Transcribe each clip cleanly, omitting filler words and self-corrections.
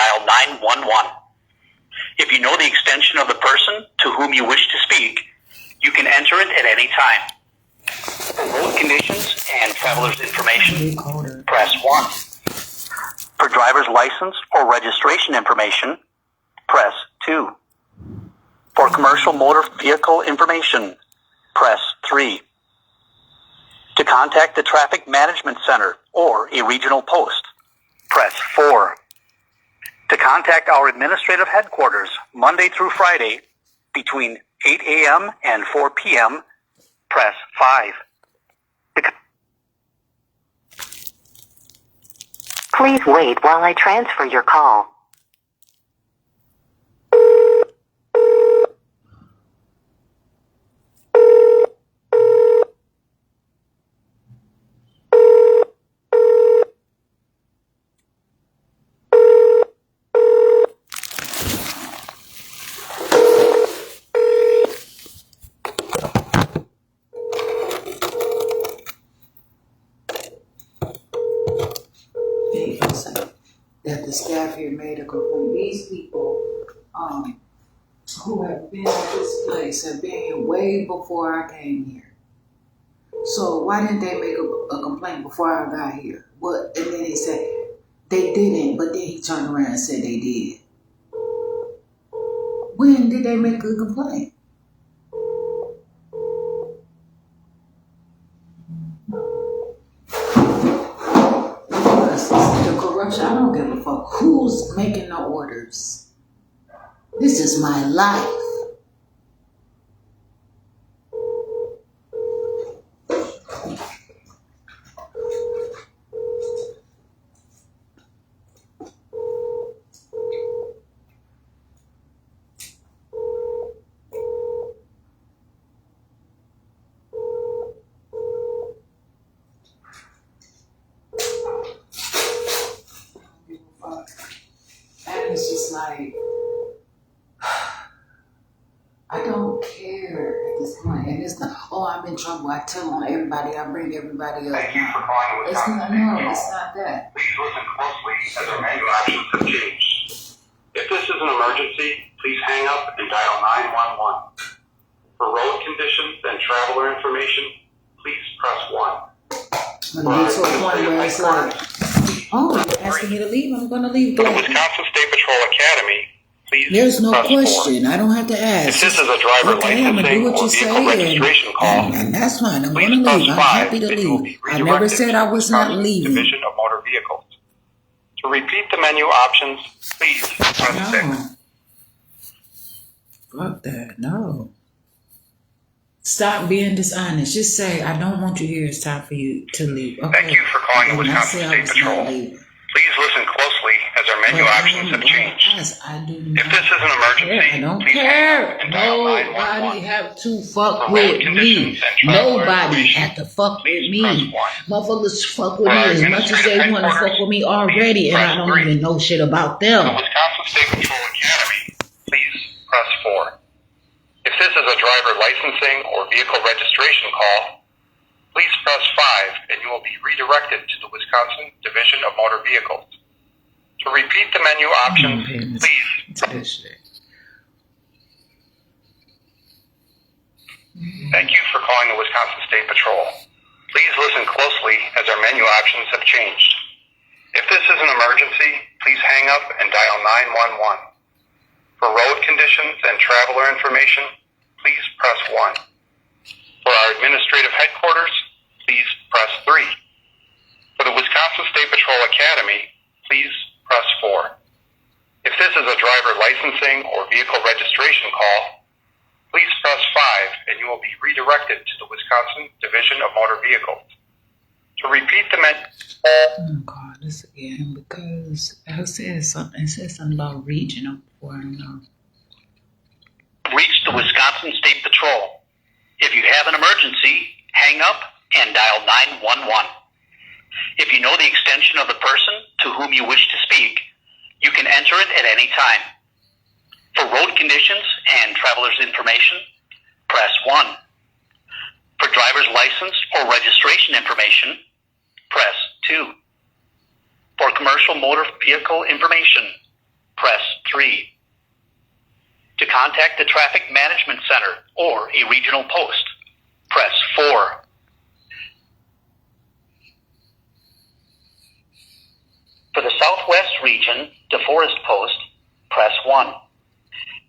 dial 911. If you know the extension of the person to whom you wish to speak, you can enter it at any time. For road conditions and traveler's information, press 1. For driver's license or registration information, press 2. For commercial motor vehicle information, press 3. To contact the Traffic Management Center or a regional post, press 4. To contact our administrative headquarters Monday through Friday between 8 a.m. and 4 p.m., press 5. Please wait while I transfer your call. That the staff here made a complaint. These people who have been at this place have been here way before I came here. So why didn't they make a complaint before I got here? What? And then he said they didn't, but then he turned around and said they did. When did they make a complaint? The corruption, I don't give a fuck who's making the orders. This is my life. And it's just like, I don't care at this point. And it's not, oh, I'm in trouble. I tell on everybody. I bring everybody up. Thank you for calling It's not, no, it's not that. Please listen closely as our menu options have changed. If this is an emergency, please hang up and dial 911. For road conditions and traveler information, please press 1. I'm going to get to a point where it's like, oh, you're asking me to leave? I'm going to leave. For the Wisconsin State Patrol Academy, please There's no press question. 4. I don't have to ask. If this is a driver Okay, I'm going to do licensing what or you vehicle say, registration call, and that's fine. I'm please going to press leave. I'm 5 happy to and you will leave. be I never redirected said to I the was not Wisconsin leaving. Division of Motor Vehicles. To repeat the menu options, please press 6. No. Fuck that. No. Stop being dishonest. Just say, I don't want you here. It's time for you to leave. Okay. Thank you for calling the When I Wisconsin say I State was Patrol. not leaving. Please listen closely as our menu options have changed. Yes, I do If not this is an emergency, I don't please hang care. up and dial Nobody 911. have to fuck For with road me. conditions and traveler Nobody information, have to fuck with please me. press 1. Motherfuckers fuck with For me our as much as they administrative want to fuck with me already, and I press don't 3. even know shit about For the them. Wisconsin State Patrol Academy, please press 4. If this is a driver licensing or vehicle registration call, please press 5 and you will be redirected to the Wisconsin Division of Motor Vehicles. To repeat the menu options, please. Thank you for calling the Wisconsin State Patrol. Please listen closely as our menu options have changed. If this is an emergency, please hang up and dial 911. For road conditions and traveler information, please press 1. For our administrative headquarters, please press 3. For the Wisconsin State Patrol Academy, please press 4. If this is a driver licensing or vehicle registration call, please press 5 and you will be redirected to the Wisconsin Division of Motor Vehicles. To repeat the Oh God, this again, because I said something. It said something about regional before. I don't know. reach the Wisconsin State Patrol. If you have an emergency, hang up and dial 911. If you know the extension of the person to whom you wish to speak, you can enter it at any time. For road conditions and traveler's information, press 1. For driver's license or registration information, press 2. For commercial motor vehicle information, press 3. To contact the Traffic Management Center or a regional post, press 4. For the Southwest region, DeForest Post, press 1.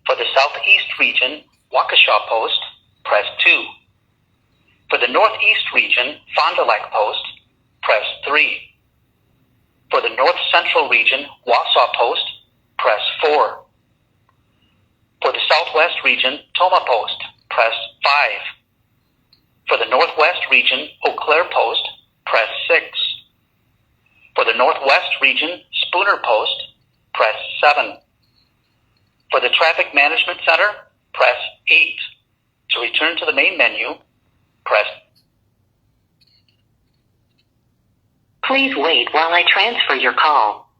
For the Southeast region, Waukesha Post, press 2. For the Northeast region, Fond du Lac Post, press 3. For the North Central region, Wausau Post, press 4. For the Southwest region, Toma Post, press 5. For the Northwest region, Eau Claire Post, press 6. For the Northwest region, Spooner Post, press 7. For the Traffic Management Center, press 8. To return to the main menu, press. Please wait while I transfer your call.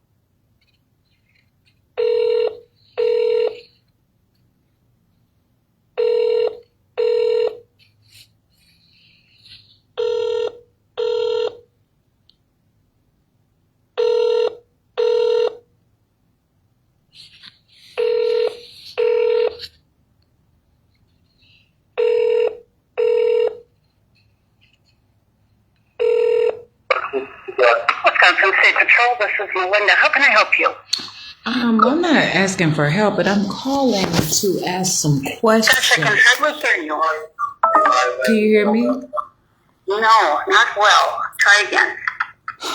Wisconsin State Patrol, this is Melinda. How can I help you? I'm not asking for help, but I'm calling to ask some Gosh, I questions. can hardly hear you. Can you hear me? No, not well. Try again.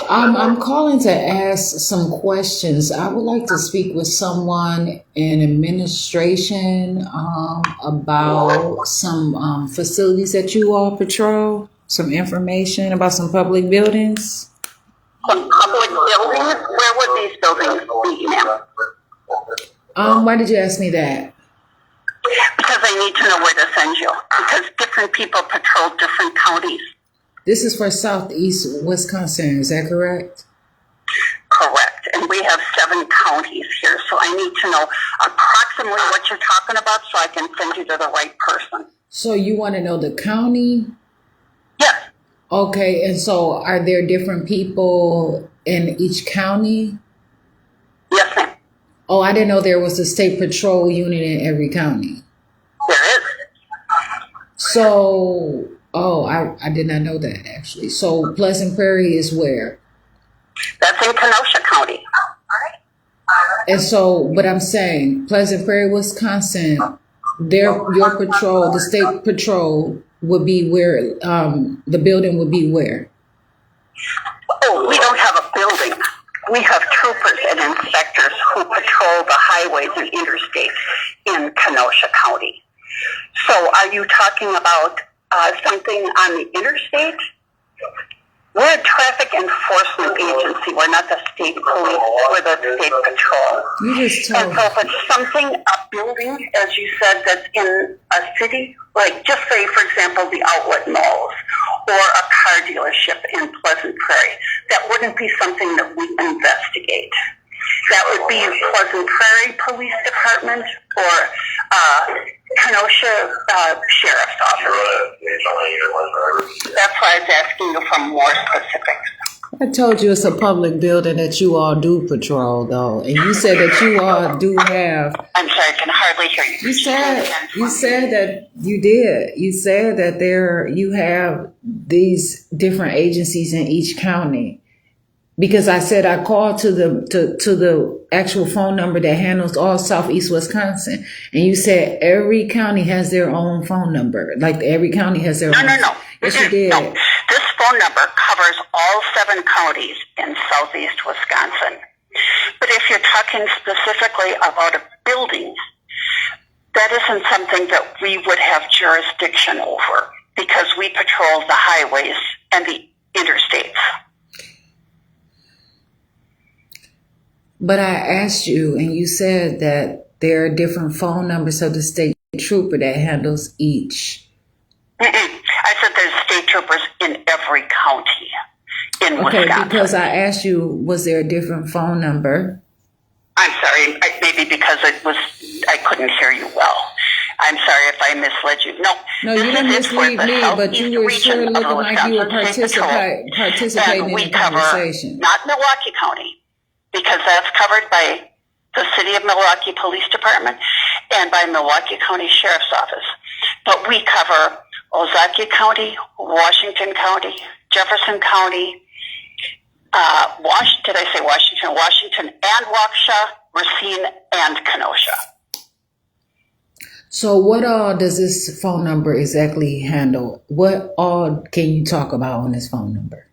I'm calling to ask some questions. I would like to speak with someone in administration about some facilities that you all patrol, some information about some public buildings. Some public buildings? Where would these buildings be, ma'am? Why did you ask me that? Because I need to know where to send you. Because different people patrol different counties. This is for Southeast Wisconsin, is that correct? Correct. And we have 7 counties here, so I need to know approximately what you're talking about so I can send you to the right person. So you want to know the county? Yes. Okay, and so are there different people in each county? Yes, ma'am. Oh, I didn't know there was a state patrol unit in every county. There is. So, I did not know that actually. So Pleasant Prairie is where? That's in Kenosha County. And so, but I'm saying Pleasant Prairie, Wisconsin, your patrol, the state patrol would be where, the building would be where? Oh, we don't have a building. We have troopers and inspectors who patrol the highways and interstates in Kenosha County. So are you talking about something on the interstate? We're a traffic enforcement agency. We're not the state police. We're the state patrol. You just And told so if it's something, a building, as you said, that's in a city, like just say, for example, the outlet malls or a car dealership in Pleasant Prairie, that wouldn't be something that we investigate. That would be Pleasant Prairie Police Department or Kenosha Sheriff's Office. That's why I was asking you for more specifics. I told you it's a public building that you all do patrol though. And you said that you all do have I'm sorry, I can hardly hear you. You said that you did. You said that you have these different agencies in each county. Because I said I called to the actual phone number that handles all Southeast Wisconsin, and you said every county has their own phone number. Like every county has their own. No. Yes, you did. No. This phone number covers all 7 counties in Southeast Wisconsin. But if you're talking specifically about a building, that isn't something that we would have jurisdiction over because we patrol the highways and the interstates. But I asked you, and you said that there are different phone numbers of the state trooper that handles each. I said there's state troopers in every county in Wisconsin. Okay, because I asked you, was there a different phone number? I'm sorry, maybe because I couldn't hear you well. I'm sorry if I misled you. No, you didn't mislead me, but you were sure looking like you were participating in the conversation. Not Milwaukee County, because that's covered by the City of Milwaukee Police Department and by Milwaukee County Sheriff's Office. But we cover Ozaukee County, Washington County, Jefferson County, Washington and Waukesha, Racine and Kenosha. So what all does this phone number exactly handle? What all can you talk about on this phone number?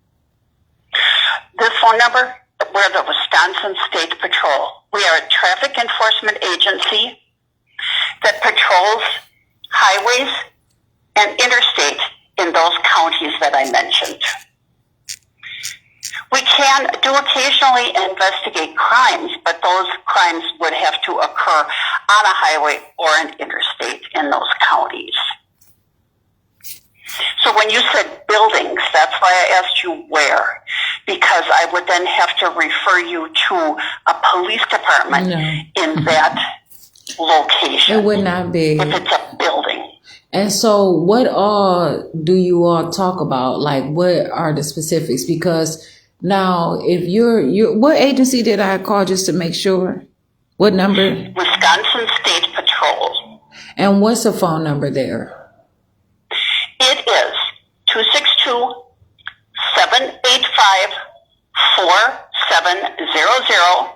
This phone number, we're the Wisconsin State Patrol. We are a traffic enforcement agency that patrols highways and interstate in those counties that I mentioned. We can do occasionally investigate crimes, but those crimes would have to occur on a highway or an interstate in those counties. So when you said buildings, that's why I asked you where, because I would then have to refer you to a police department in that location. It would not be. If it's a building. And so what all do you all talk about? Like, what are the specifics? Because now, if you're what agency did I call just to make sure? What number? Wisconsin State Patrol. And what's the phone number there? It is 262-785-4700.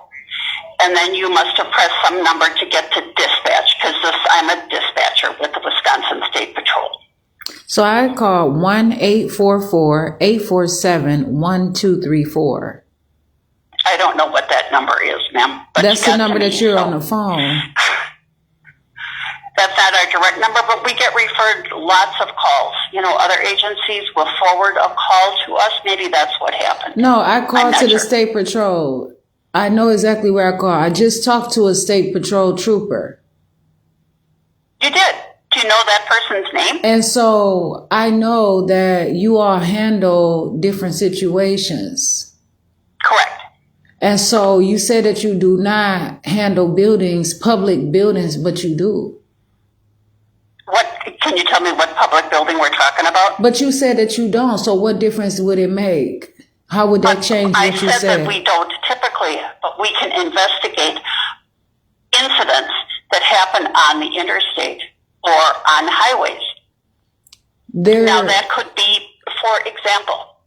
And then you must have pressed some number to get to dispatch, because I'm a dispatcher with the Wisconsin State Patrol. So I call 1-844-847-1234. I don't know what that number is, ma'am. That's the number that you're on the phone. That's not our direct number, but we get referred lots of calls. You know, other agencies will forward a call to us. Maybe that's what happened. No, I called to the sure. State Patrol. I know exactly where I call. I just talked to a State Patrol trooper. You did? Do you know that person's name? And so I know that you all handle different situations. Correct. And so you said that you do not handle buildings, public buildings, but you do. Can you tell me what public building we're talking about? But you said that you don't. So what difference would it make? How would that change what you I said said? that we don't typically, but we can investigate incidents that happen on the interstate or on highways. Now that could be, for example,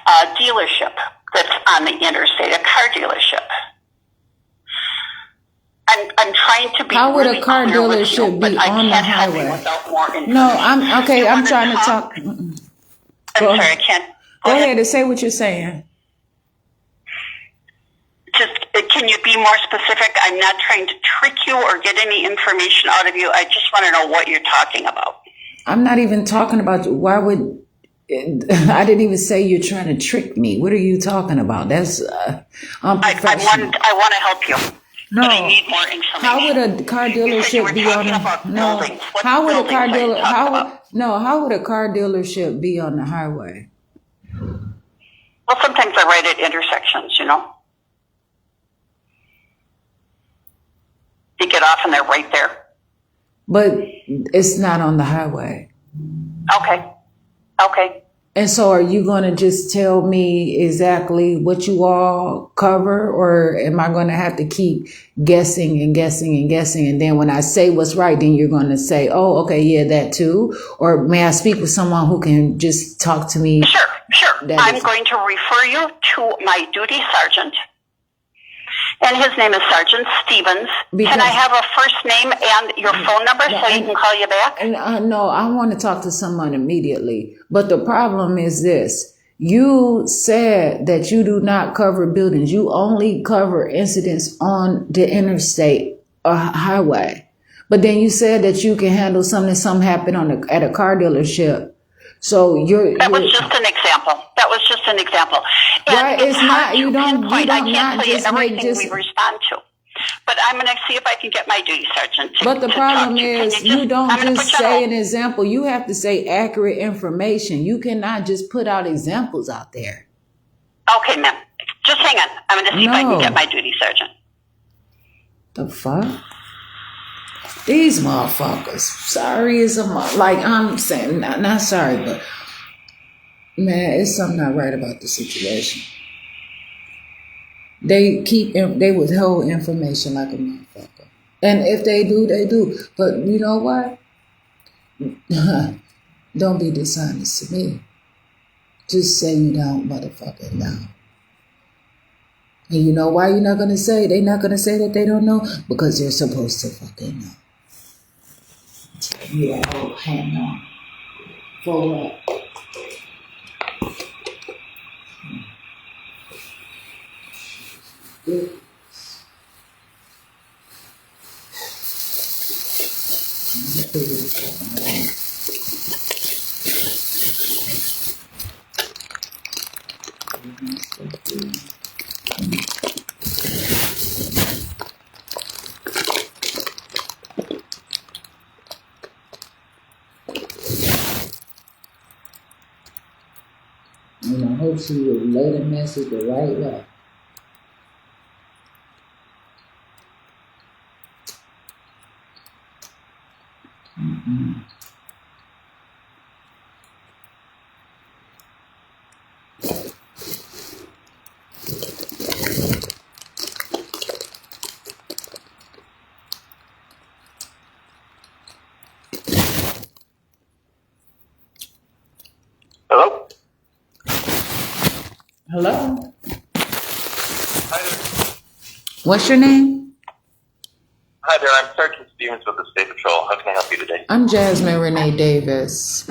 a dealership that's on the interstate, a car dealership. I'm trying to be. How would really a car clear with dealership you, be but on the I can't help you highway? without more information. No, I'm okay. I'm trying to talk. I'm sorry, I can't. Go ahead and say what you're saying. Just, can you be more specific? I'm not trying to trick you or get any information out of you. I just want to know what you're talking about. I'm not even talking about. Why would I didn't even say you're trying to trick me? What are you talking about? That's unprofessional. I want to help you. No. But I need more information. How would a car dealership be on the How would a car dealer how would a car dealership be on the highway? Well, sometimes they're right at intersections, you know. You get off and they're right there. But it's not on the highway. Okay. And so are you going to just tell me exactly what you all cover, or am I going to have to keep guessing and guessing and guessing? And then when I say what's right, then you're going to say, oh, okay, yeah, that too. Or may I speak with someone who can just talk to me? Sure. I'm going to refer you to my duty sergeant. And his name is Sergeant Stevens. Can I have a first name and your phone number so he can call you back? No, I want to talk to someone immediately. But the problem is this. You said that you do not cover buildings. You only cover incidents on the interstate or highway. But then you said that you can handle something happened at a car dealership. So That was just an example. Right, it's not. You don't. I can't not tell you just everything make just. we respond to. But I'm going to see if I can get my duty sergeant to. But the problem is, you don't just say an example. example. You have to say accurate information. You cannot just put out examples out there. Okay, ma'am. Just hang on. I'm going to see if I can get my duty sergeant. The fuck? These motherfuckers. Sorry is like I'm saying, not sorry, but man, it's something not right about the situation. They withhold information like a motherfucker. And if they do, they do. But you know what? Don't be dishonest to me. Just say you don't motherfucking know. And you know why you're not gonna say? They're not gonna say that they don't know because they're supposed to fucking know. Yeah, oh, hang on. For what? And I hope she will relay the message the right way. Hello? Hello? Hi there. What's your name? Hi there, I'm Sergeant Stevens with the State Patrol. How can I help you today? I'm Jasmine Renee Davis.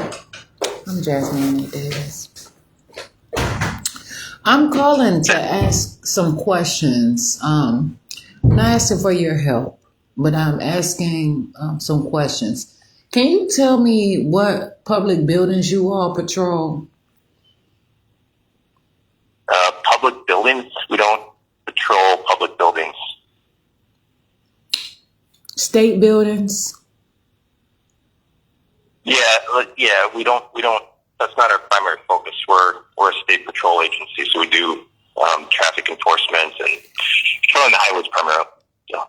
I'm calling to ask some questions. I'm not asking for your help, but I'm asking some questions. Can you tell me what public buildings you all patrol? Public buildings? We don't patrol public buildings. State buildings? Yeah, we don't, that's not our primary focus. We're a state patrol agency, so we do, traffic enforcement and patrolling the highways primarily. Yeah.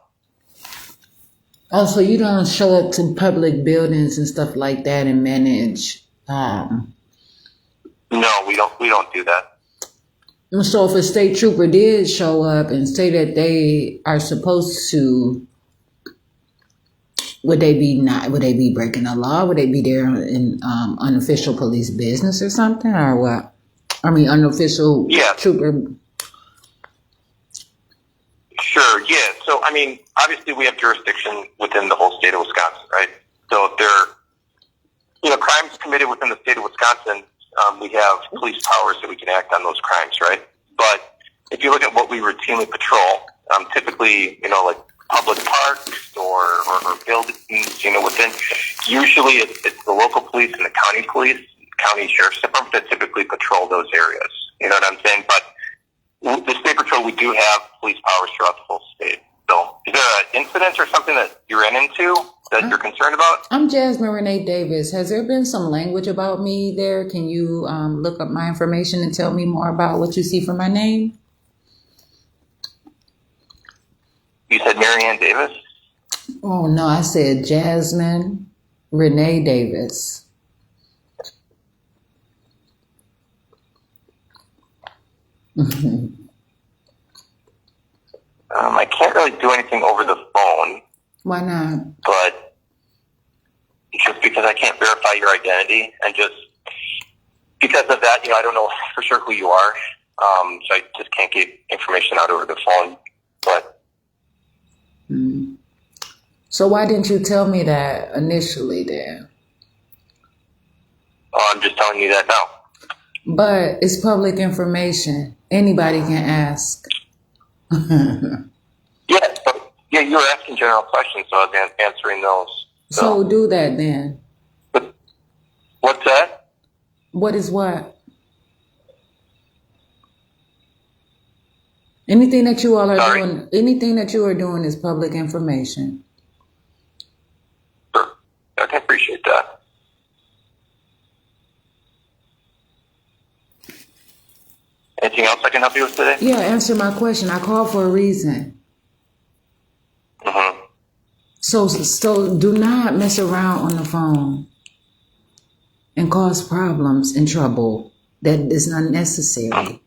Oh, so you don't show up to public buildings and stuff like that and manage? No, we don't do that. So if a state trooper did show up and say that they are supposed to, would they be breaking the law? Would they be there in unofficial police business or something, or what? I mean, unofficial trooper. Sure, yeah. So, I mean, obviously we have jurisdiction within the whole state of Wisconsin, right? So if there are, crimes committed within the state of Wisconsin, we have police powers that we can act on those crimes, right? But if you look at what we routinely patrol, typically, like public parks or buildings, within, usually it's the local police and the county sheriff's department that typically patrol those areas. You know what I'm saying? But the state patrol, we do have police powers throughout the whole state. So is there an incident or something that you ran into that you're concerned about? I'm Jasmine Renee Davis. Has there been some language about me there? Can you look up my information and tell me more about what you see for my name? You said Marianne Davis? Oh, no, I said Jasmine Renee Davis. I can't really do anything over the phone. Why not? But just because I can't verify your identity, and just because of that, I don't know for sure who you are. So I just can't get information out over the phone. But So why didn't you tell me that initially then? I'm just telling you that now. But it's public information. Anybody can ask. Yeah, you were asking general questions, so I was answering those. So do that then. What's that? What is what? Anything that you all are doing, anything that you are doing is public information. Sure. Okay, appreciate that. Anything else I can help you with today? Yeah, answer my question. I called for a reason. Mm-hmm. So do not mess around on the phone and cause problems and trouble that is not necessary.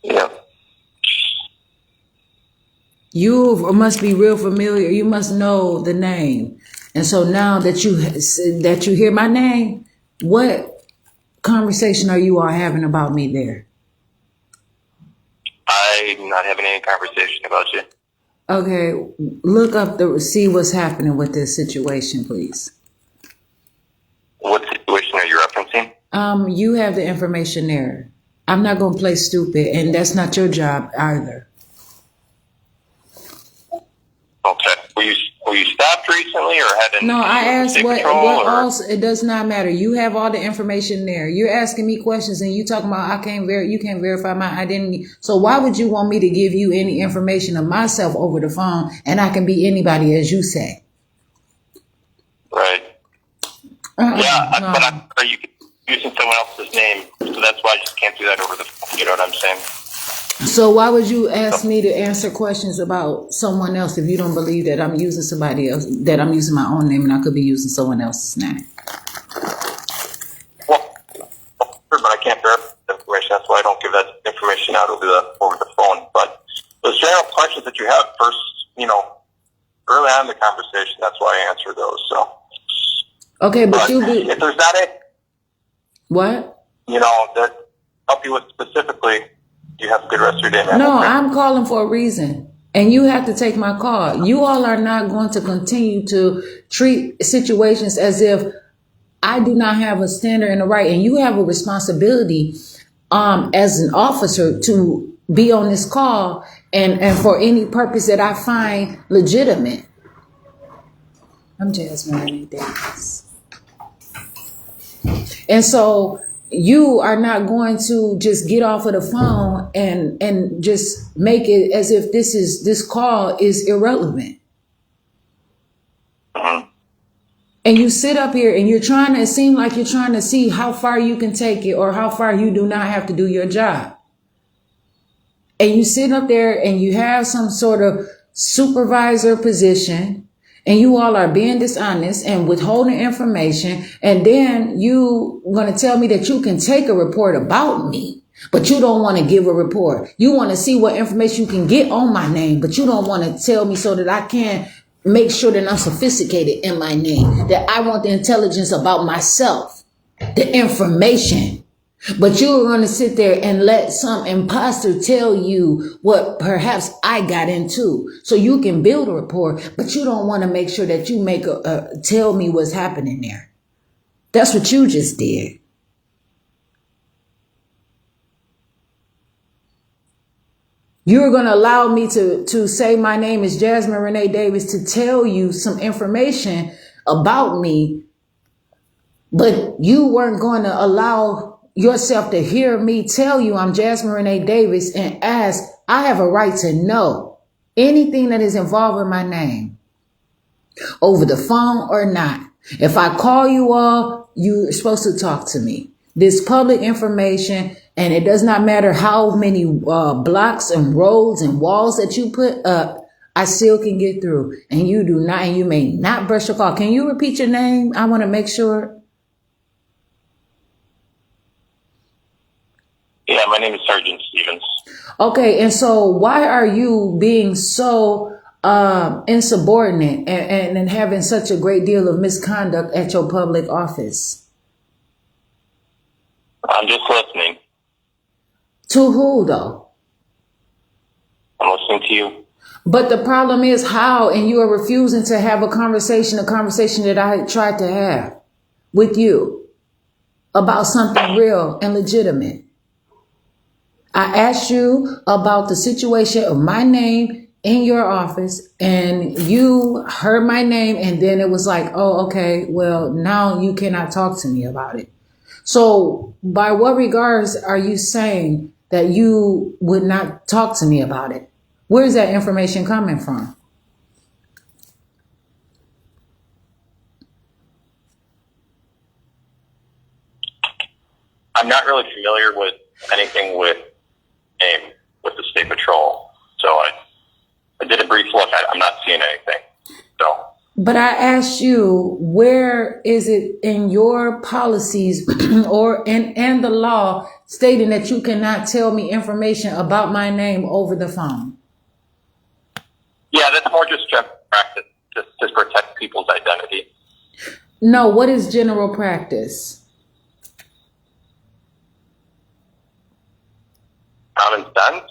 Yeah. You must be real familiar. You must know the name. And so now that you hear my name, what conversation are you all having about me there? I'm not having any conversation about you. Okay, look up see what's happening with this situation, please. What situation are you referencing? You have the information there. I'm not gonna play stupid, and that's not your job either. Okay. Were you stopped recently or had an No, I issue with asked state what patrol, or? else. It does not matter. You have all the information there. You're asking me questions, and you talking about you can't verify my identity. So why would you want me to give you any information of myself over the phone, and I can be anybody, as you say? Right. Yeah, but are you using someone else's name? So that's why I just can't do that over the phone. You know what I'm saying? So why would you ask me to answer questions about someone else if you don't believe that I'm using somebody else, that I'm using my own name and I could be using someone else's name? Well, but I can't verify the information. That's why I don't give that information out over the phone. But those general questions that you have first, early on in the conversation, that's why I answer those. So. Okay, but if there's not a what? That help you with specifically, you have a good rest of your day, man. No, I'm calling for a reason. And you have to take my call. You all are not going to continue to treat situations as if I do not have a standard and a right. And you have a responsibility as an officer to be on this call and for any purpose that I find legitimate. I'm Jasmine Renee Davis. And so you are not going to just get off of the phone and just make it as if this call is irrelevant. And you sit up here and it seems like you're trying to see how far you can take it or how far you do not have to do your job. And you sit up there and you have some sort of supervisor position and you all are being dishonest and withholding information. And then you going to tell me that you can take a report about me, but you don't want to give a report. You want to see what information you can get on my name, but you don't want to tell me so that I can make sure that I'm sophisticated in my name, that I want the intelligence about myself, the information. But you're going to sit there and let some imposter tell you what perhaps I got into so you can build a rapport, but you don't want to make sure that you tell me what's happening there. That's what you just did. You're going to allow me to say my name is Jasmine Renee Davis to tell you some information about me, but you weren't going to allow yourself to hear me tell you I'm Jasmine Renee Davis and ask, I have a right to know anything that is involved in my name over the phone or not. If I call you all, you're supposed to talk to me. This public information, and it does not matter how many blocks and roads and walls that you put up, I still can get through. And you do not, and you may not brush your call. Can you repeat your name? I want to make sure. Yeah, my name is Sergeant Stevens. Okay, and so why are you being so insubordinate and having such a great deal of misconduct at your public office? I'm just listening. To who, though? I'm listening to you. But the problem is how, and you are refusing to have a conversation that I tried to have with you about something real and legitimate. I asked you about the situation of my name in your office and you heard my name and then it was like, oh, okay, well, now you cannot talk to me about it. So by what regards are you saying that you would not talk to me about it? Where is that information coming from? I'm not really familiar with anything with the state patrol, so I did a brief look. I'm not seeing anything. So But I asked you, where is it in your policies or in the law stating that you cannot tell me information about my name over the phone? Yeah, that's more just general practice, just to protect people's identity. No, what is general practice? Common sense.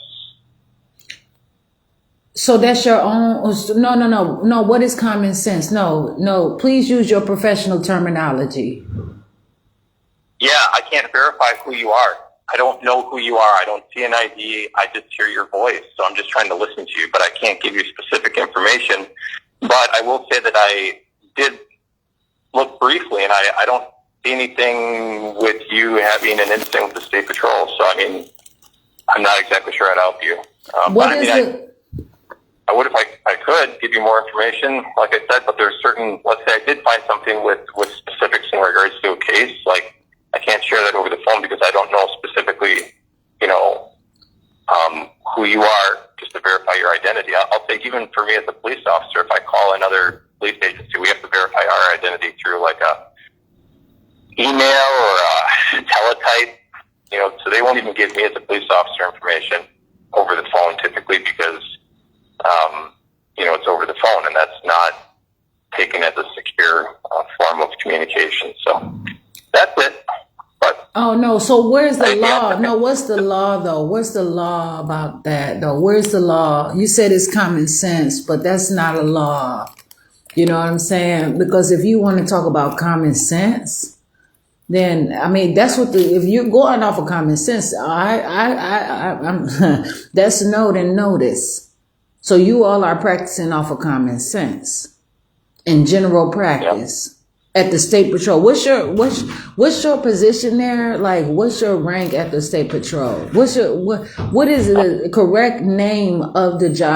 So that's your own. No. What is common sense? No. Please use your professional terminology. Yeah, I can't verify who you are. I don't know who you are. I don't see an ID. I just hear your voice. So I'm just trying to listen to you, but I can't give you specific information. But I will say that I did look briefly, and I don't see anything with you having an incident with the State Patrol. So, I mean, I'm not exactly sure how to help you. I would if I could give you more information, like I said, but there's certain, let's say I did find something with specifics in regards to a case, like I can't share that over the phone because I don't know specifically, who you are, just to verify your identity. I'll say even for me as a police officer, if I call another police agency, we have to verify our identity through like a email or a teletype, so they won't even give me as a police officer information over the phone typically because it's over the phone, and that's not taken as a secure form of communication. So that's it. But oh no, so where's the law? No, what's the law though? What's the law about that though? Where's the law? You said it's common sense, but that's not a law. You know what I'm saying? Because if you want to talk about common sense, then I mean that's what if you're going off of common sense, I'm that's note and notice. So you all are practicing off of common sense and general practice at the State Patrol. What's your position there? Like, what's your rank at the State Patrol? What is the correct name of the job?